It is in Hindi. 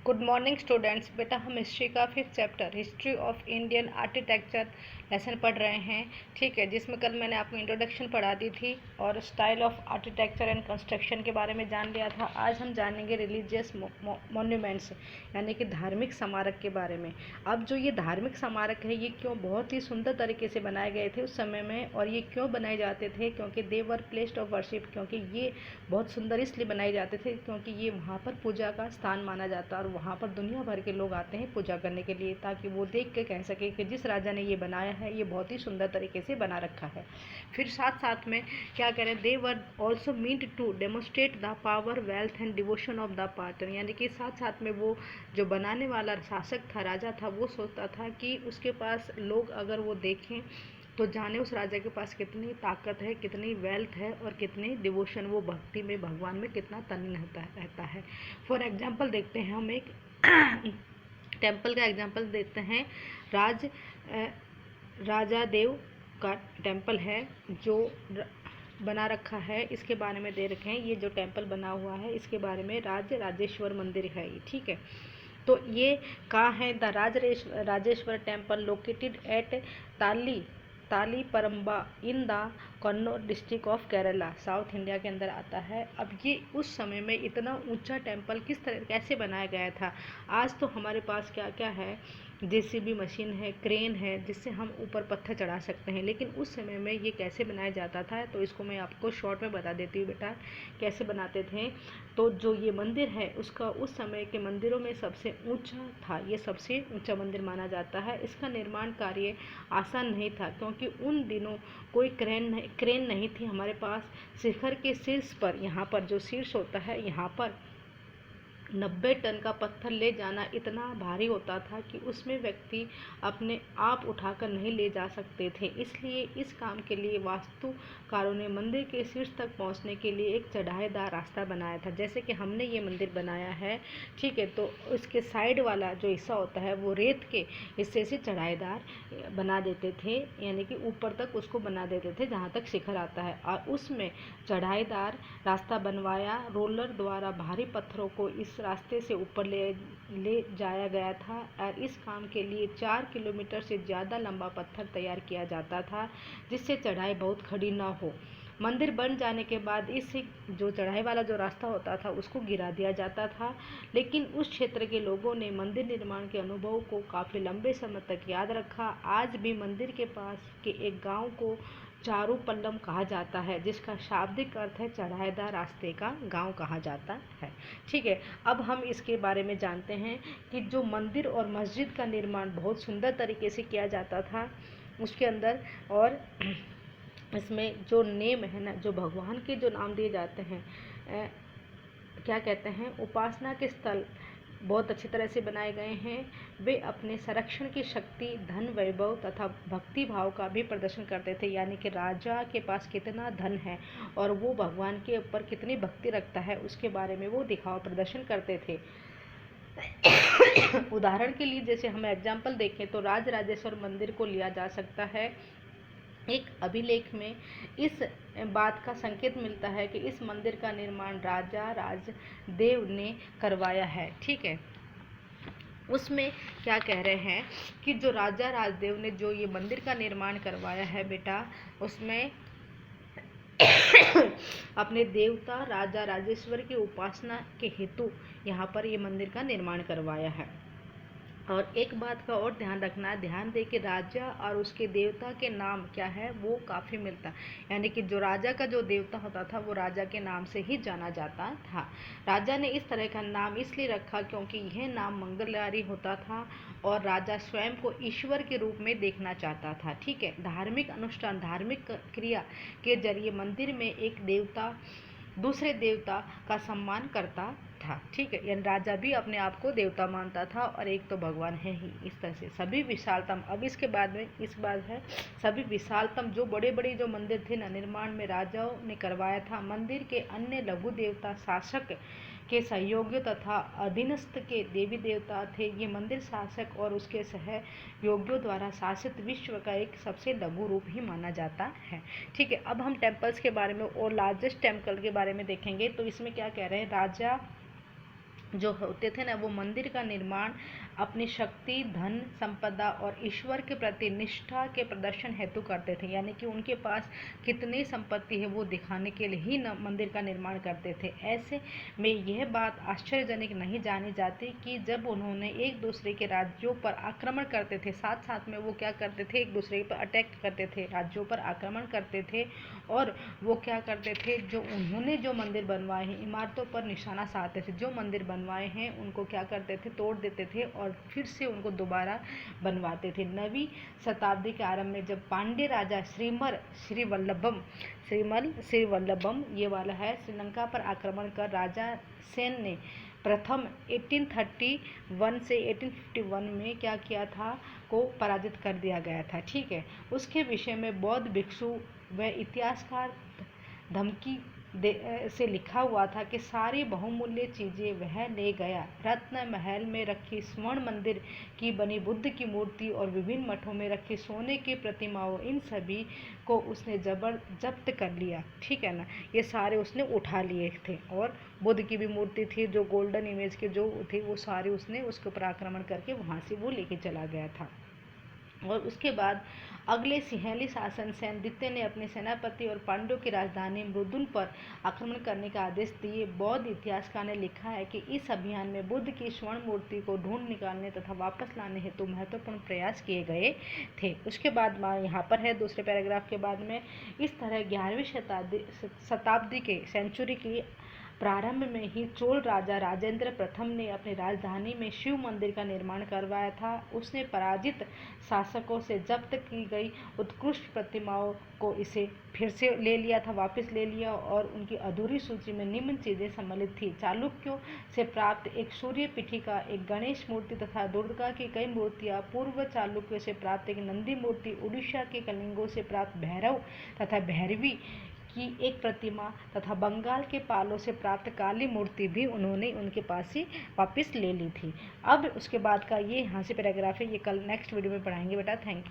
Good morning students. बेटा हम हिस्ट्री का 5th chapter history of Indian architecture lesson पढ़ रहे हैं। ठीक है, जिसमें कल मैंने आपको इंट्रोडक्शन पढ़ा दी थी और style of architecture and construction के बारे में जान लिया था। आज हम जानेंगे रिलीजियस मॉन्यूमेंट्स यानी कि धार्मिक स्मारक के बारे में। अब जो ये धार्मिक स्मारक है ये क्यों बहुत ही सुंदर तरीके से बनाए गए थे उस समय में, और ये क्यों बनाए जाते थे? क्योंकि दे वर प्लेस्ड ऑफ वर्शिप, क्योंकि ये बहुत सुंदर इसलिए बनाए जाते थे क्योंकि ये वहाँ पर पूजा का स्थान माना जाता है और वहाँ पर दुनिया भर के लोग आते हैं पूजा करने के लिए, ताकि वो देख के कह सके कि जिस राजा ने ये बनाया है ये बहुत ही सुंदर तरीके से बना रखा है। फिर साथ साथ में क्या करें, they were also meant to demonstrate the power, wealth and devotion of the partner, यानी कि साथ साथ में वो जो बनाने वाला शासक था, राजा था, वो सोचता था कि उसके पास लोग अगर वो देखें तो जाने उस राजा के पास कितनी ताकत है, कितनी वेल्थ है और कितनी डिवोशन, वो भक्ति में भगवान में कितना तल्लीन रहता है। फॉर एग्जांपल देखते हैं हम एक टेम्पल का एग्जांपल देखते हैं। राजा देव का टेम्पल है जो बना रखा है, इसके बारे में दे रखे हैं। ये जो टेम्पल बना हुआ है इसके बारे में राजेश्वर मंदिर है ये। ठीक है, तो ये कहाँ है? The Rajeshwar temple located at Taliparamba in the Kannur district of Kerala, South India के अंदर आता है। अब ये उस समय में इतना ऊंचा टेम्पल किस तरह कैसे बनाया गया था? आज तो हमारे पास क्या क्या है, जेसीबी मशीन है, क्रेन है, जिससे हम ऊपर पत्थर चढ़ा सकते हैं, लेकिन उस समय में ये कैसे बनाया जाता था तो इसको मैं आपको शॉर्ट में बता देती हूँ बेटा कैसे बनाते थे। तो जो ये मंदिर है उसका उस समय के मंदिरों में सबसे ऊंचा था, ये सबसे ऊंचा मंदिर माना जाता है। इसका निर्माण कार्य आसान नहीं था क्योंकि उन दिनों कोई क्रेन नहीं थी हमारे पास। शिखर के शीर्ष पर, यहाँ पर जो शीर्ष होता है यहाँ पर 90 टन का पत्थर ले जाना इतना भारी होता था कि उसमें व्यक्ति अपने आप उठाकर नहीं ले जा सकते थे। इसलिए इस काम के लिए वास्तुकारों ने मंदिर के शीर्ष तक पहुंचने के लिए एक चढ़ाईदार रास्ता बनाया था। जैसे कि हमने ये मंदिर बनाया है, ठीक है, तो उसके साइड वाला जो हिस्सा होता है वो रेत के हिस्से से चढ़ाईदार बना देते थे, यानी कि ऊपर तक उसको बना देते थे जहाँ तक शिखर आता है, और उसमें चढ़ाईदार रास्ता बनवाया। रोलर द्वारा भारी पत्थरों को इस रास्ते से ऊपर ले जाया गया था और इस काम के लिए 4 किलोमीटर से ज़्यादा लंबा पत्थर तैयार किया जाता था जिससे चढ़ाई बहुत खड़ी ना हो। मंदिर बन जाने के बाद इस जो चढ़ाई वाला जो रास्ता होता था उसको गिरा दिया जाता था, लेकिन उस क्षेत्र के लोगों ने मंदिर निर्माण के अनुभव को काफ़ी लंबे समय तक याद रखा। आज भी मंदिर के पास के एक गांव को चारू पल्लम कहा जाता है, जिसका शाब्दिक अर्थ है चढ़ाईदार रास्ते का गांव कहा जाता है। ठीक है, अब हम इसके बारे में जानते हैं कि जो मंदिर और मस्जिद का निर्माण बहुत सुंदर तरीके से किया जाता था उसके अंदर, और इसमें जो नेम है ना, जो भगवान के जो नाम दिए जाते हैं, क्या कहते हैं, उपासना के स्थल बहुत अच्छी तरह से बनाए गए हैं। वे अपने संरक्षण की शक्ति, धन, वैभव तथा भक्ति भाव का भी प्रदर्शन करते थे, यानी कि राजा के पास कितना धन है और वो भगवान के ऊपर कितनी भक्ति रखता है उसके बारे में वो दिखावा प्रदर्शन करते थे। उदाहरण के लिए जैसे हम एग्जाम्पल देखें तो राजराजेश्वर मंदिर को लिया जा सकता है। एक अभिलेख में इस बात का संकेत मिलता है कि इस मंदिर का निर्माण राजा राजदेव ने करवाया है। ठीक है, उसमें क्या कह रहे हैं कि जो राजा राजदेव ने जो ये मंदिर का निर्माण करवाया है बेटा, उसमें अपने देवता राजा राजेश्वर की उपासना के हेतु यहाँ पर ये मंदिर का निर्माण करवाया है। और एक बात का और ध्यान रखना, ध्यान दे कि राजा और उसके देवता के नाम क्या है वो काफ़ी मिलता, यानी कि जो राजा का जो देवता होता था वो राजा के नाम से ही जाना जाता था। राजा ने इस तरह का नाम इसलिए रखा क्योंकि यह नाम मंगलकारी होता था और राजा स्वयं को ईश्वर के रूप में देखना चाहता था। ठीक है, धार्मिक अनुष्ठान, धार्मिक क्रिया के जरिए मंदिर में एक देवता दूसरे देवता का सम्मान करता था। ठीक है, यानी राजा भी अपने आप को देवता मानता था और एक तो भगवान है ही। इस तरह से सभी विशालतम, अब इसके बाद में इस बात है, सभी विशालतम जो बड़े बड़े जो मंदिर थे ना निर्माण में राजाओं ने करवाया था। मंदिर के अन्य लघु देवता शासक के सहयोगियों तथा अधीनस्थ के देवी देवता थे। ये मंदिर शासक और उसके सहयोगियों द्वारा शासित विश्व का एक सबसे लघु रूप ही माना जाता है। ठीक है, अब हम टेम्पल्स के बारे में और लार्जेस्ट टेम्पल के बारे में देखेंगे। तो इसमें क्या कह रहे हैं, जो होते थे ना, वो मंदिर का निर्माण अपनी शक्ति, धन, संपदा और ईश्वर के प्रति निष्ठा के प्रदर्शन हेतु करते थे। यानी कि उनके पास कितनी संपत्ति है वो दिखाने के लिए ही मंदिर का निर्माण करते थे। ऐसे में यह बात आश्चर्यजनक नहीं जानी जाती कि जब उन्होंने एक दूसरे के राज्यों पर आक्रमण करते थे, साथ साथ में वो क्या करते थे, एक दूसरे पर अटैक करते थे, राज्यों पर आक्रमण करते थे। और वो क्या करते थे, जो उन्होंने जो मंदिर बनवाए हैं, इमारतों पर निशाना साधते थे। जो मंदिर बनवाए हैं उनको क्या करते थे, तोड़ देते थे और फिर से उनको दोबारा बनवाते थे। 9वीं शताब्दी के आरंभ में जब पांड्य राजा श्रीवल्लभम ये वाला है, श्रीलंका पर आक्रमण कर राजा सेन ने प्रथम 1831 से 1851 में क्या किया था, को पराजित कर दिया गया था। ठीक है, उसके विषय में बौद्ध भिक्षु व इतिहासकार धमकी से लिखा हुआ था कि सारी बहुमूल्य चीज़ें वह ले गया। रत्न महल में रखी स्वर्ण मंदिर की बनी बुद्ध की मूर्ति और विभिन्न मठों में रखी सोने की प्रतिमाओं, इन सभी को उसने जब्त कर लिया। ठीक है ना, ये सारे उसने उठा लिए थे। और बुद्ध की भी मूर्ति थी, जो गोल्डन इमेज के जो थे, वो सारे उसने उसके ऊपर आक्रमण करके वहाँ से वो लेके चला गया था। और उसके बाद अगले सिंहली शासन सेन द्वितीय ने अपने सेनापति और पांड्यों की राजधानी मृदुल पर आक्रमण करने का आदेश दिए। बौद्ध इतिहासकार ने लिखा है कि इस अभियान में बुद्ध की स्वर्ण मूर्ति को ढूंढ निकालने तथा वापस लाने हेतु महत्वपूर्ण प्रयास किए गए थे। उसके बाद यहाँ पर है दूसरे पैराग्राफ के बाद में, इस तरह 11वीं शताब्दी के सेंचुरी की प्रारंभ में ही चोल राजा राजेंद्र प्रथम ने अपनी राजधानी में शिव मंदिर का निर्माण करवाया था। उसने पराजित शासकों से जब्त की गई उत्कृष्ट प्रतिमाओं को इसे फिर से ले लिया था, वापस ले लिया। और उनकी अधूरी सूची में निम्न चीज़ें सम्मिलित थी: चालुक्यों से प्राप्त एक सूर्य पीठिका, एक गणेश मूर्ति तथा दुर्गा की कई मूर्तियाँ, पूर्व चालुक्यों से प्राप्त एक नंदी मूर्ति, उड़ीसा के कलिंगों से प्राप्त भैरव तथा भैरवी की एक प्रतिमा तथा बंगाल के पालों से प्राप्त काली मूर्ति भी उन्होंने उनके पास से वापस ले ली थी। अब उसके बाद का ये यहाँ से पैराग्राफ है, ये कल नेक्स्ट वीडियो में पढ़ाएंगे बेटा। Thank you.